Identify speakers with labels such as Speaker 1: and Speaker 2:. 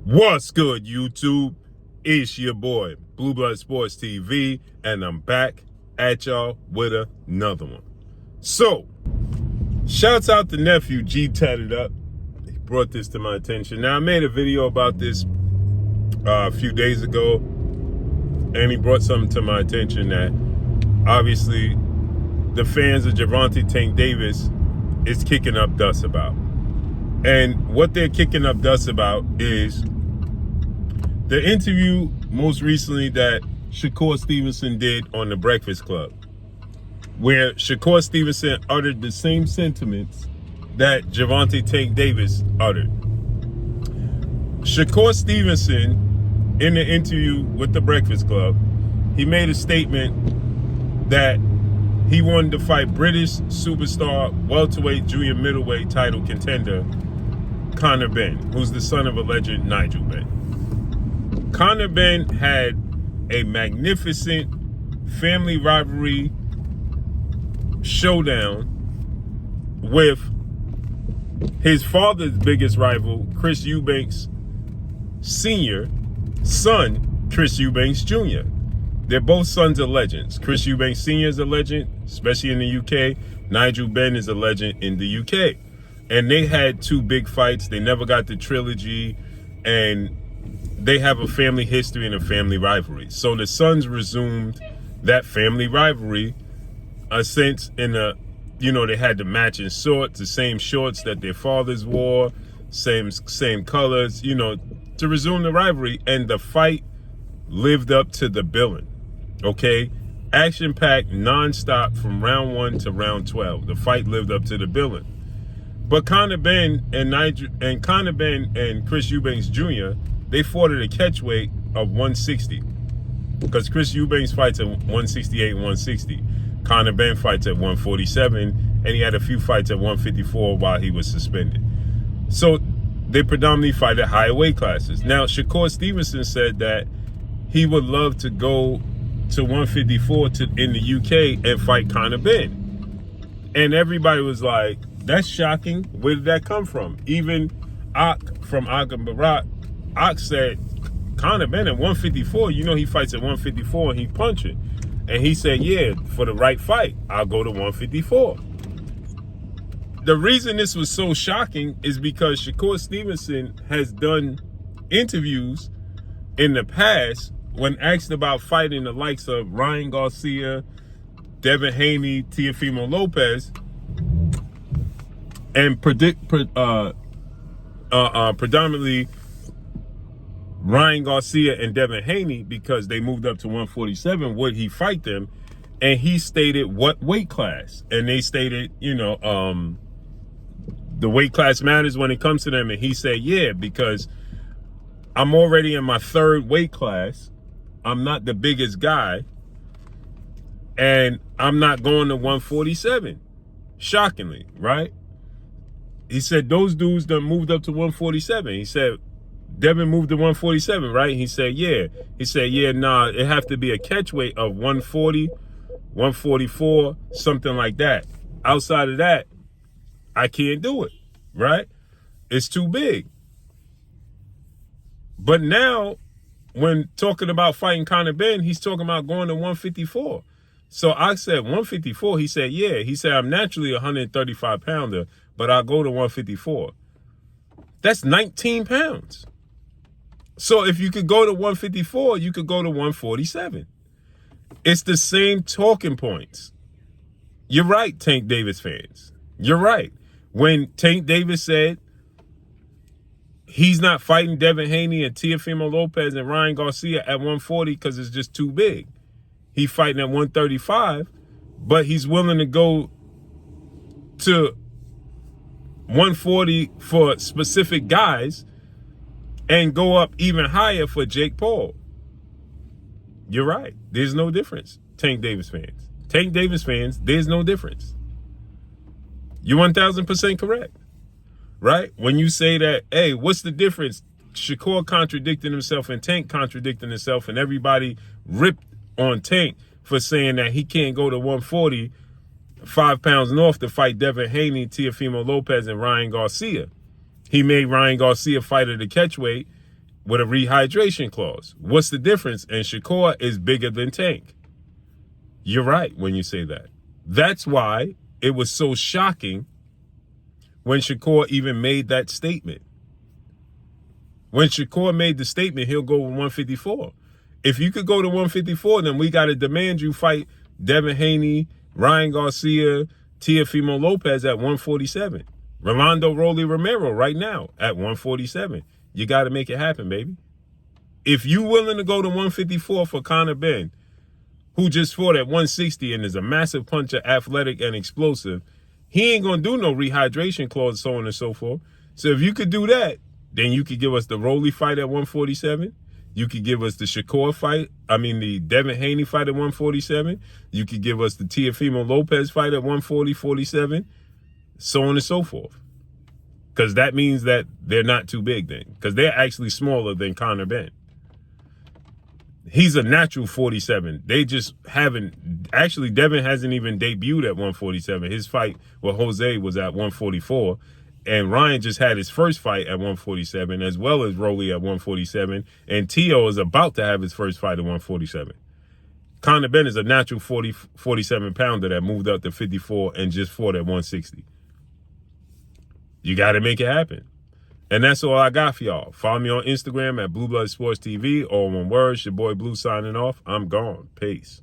Speaker 1: What's good, YouTube? It's your boy, Blue Blood Sports TV, and I'm back at y'all with another one. So, shouts out to nephew G Tatted Up. He brought this to my attention. Now, I made a video about this a few days ago, and he brought something to my attention that obviously the fans of Gervonta Tank Davis is kicking up dust about. And what they're kicking up dust about is the interview most recently that Shakur Stevenson did on The Breakfast Club, where Shakur Stevenson uttered the same sentiments that Gervonta Tank Davis uttered. Shakur Stevenson, in the interview with The Breakfast Club, he made a statement that he wanted to fight British superstar welterweight junior middleweight title contender Conor Benn, who's the son of a legend Nigel Benn. Conor Benn had a magnificent family rivalry showdown with his father's biggest rival, Chris Eubanks Sr., son, Chris Eubanks Jr. They're both sons of legends. Chris Eubanks Sr. is a legend, especially in the UK. Nigel Benn is a legend in the UK. And they had two big fights. They never got the trilogy, and they have a family history and a family rivalry. So the sons resumed that family rivalry since they had the matching shorts, the same shorts that their fathers wore, same colors, to resume the rivalry. And the fight lived up to the billing, okay? Action-packed, nonstop from round 1 to round 12. The fight lived up to the billing. But Conor Benn and Chris Eubanks Jr., they fought at a catchweight of 160. Because Chris Eubanks fights at 168 and 160. Conor Benn fights at 147, and he had a few fights at 154 while he was suspended. So they predominantly fight at higher weight classes. Now, Shakur Stevenson said that he would love to go to 154 in the UK and fight Conor Benn. And everybody was like, that's shocking. Where did that come from? Even Ak from Ak and Barak, Ak said, Conor Benn at 154, he fights at 154 and he punching. And he said, yeah, for the right fight, I'll go to 154. The reason this was so shocking is because Shakur Stevenson has done interviews in the past when asked about fighting the likes of Ryan Garcia, Devin Haney, Teofimo Lopez, and predominantly Ryan Garcia and Devin Haney, because they moved up to 147, would he fight them? And he stated what weight class. And they stated, the weight class matters when it comes to them. And he said, yeah, because I'm already in my third weight class. I'm not the biggest guy. And I'm not going to 147. Shockingly, right? He said, those dudes done moved up to 147. He said, Devin moved to 147, right? He said, yeah. He said, yeah, nah, it have to be a catch weight of 140, 144, something like that. Outside of that, I can't do it, right? It's too big. But now, when talking about fighting Conor Benn, he's talking about going to 154. So I said 154. He said, yeah. He said, I'm naturally a 135 pounder, but I'll go to 154. That's 19 pounds. So if you could go to 154, you could go to 147. It's the same talking points. You're right, Tank Davis fans. You're right. When Tank Davis said he's not fighting Devin Haney and Teofimo Lopez and Ryan Garcia at 140 because it's just too big. He's fighting at 135, but he's willing to go to 140 for specific guys and go up even higher for Jake Paul. You're right. There's no difference, Tank Davis fans. Tank Davis fans, there's no difference. You're 1,000% correct, right? When you say that, hey, what's the difference? Shakur contradicting himself and Tank contradicting himself, and everybody ripped on Tank for saying that he can't go to 140, 5 pounds north, to fight Devin Haney, Teofimo Lopez, and Ryan Garcia. He made Ryan Garcia fight at the catchweight, with a rehydration clause. What's the difference? And Shakur is bigger than Tank. You're right when you say that. That's why it was so shocking when Shakur even made that statement. When Shakur made the statement, he'll go with 154. If you could go to 154, then we got to demand you fight Devin Haney, Ryan Garcia, Teofimo Lopez at 147. Rolando Rolly Romero right now at 147. You got to make it happen, baby. If you willing to go to 154 for Conor Benn, who just fought at 160 and is a massive puncher, athletic and explosive, he ain't going to do no rehydration clause, so on and so forth. So if you could do that, then you could give us the Rolly fight at 147. You could give us the Shakur fight. The Devin Haney fight at 147. You could give us the Teofimo Lopez fight at 140-47, so on and so forth. Because that means that they're not too big then. Because they're actually smaller than Conor Benn. He's a natural 47. They just haven't. Actually, Devin hasn't even debuted at 147. His fight with Jose was at 144. And Ryan just had his first fight at 147, as well as Rolly at 147. And Tio is about to have his first fight at 147. Conor Benn is a natural 47 pounder that moved up to 54 and just fought at 160. You got to make it happen. And that's all I got for y'all. Follow me on Instagram at Blue Blood Sports TV. All one word. It's your boy Blue signing off. I'm gone. Peace.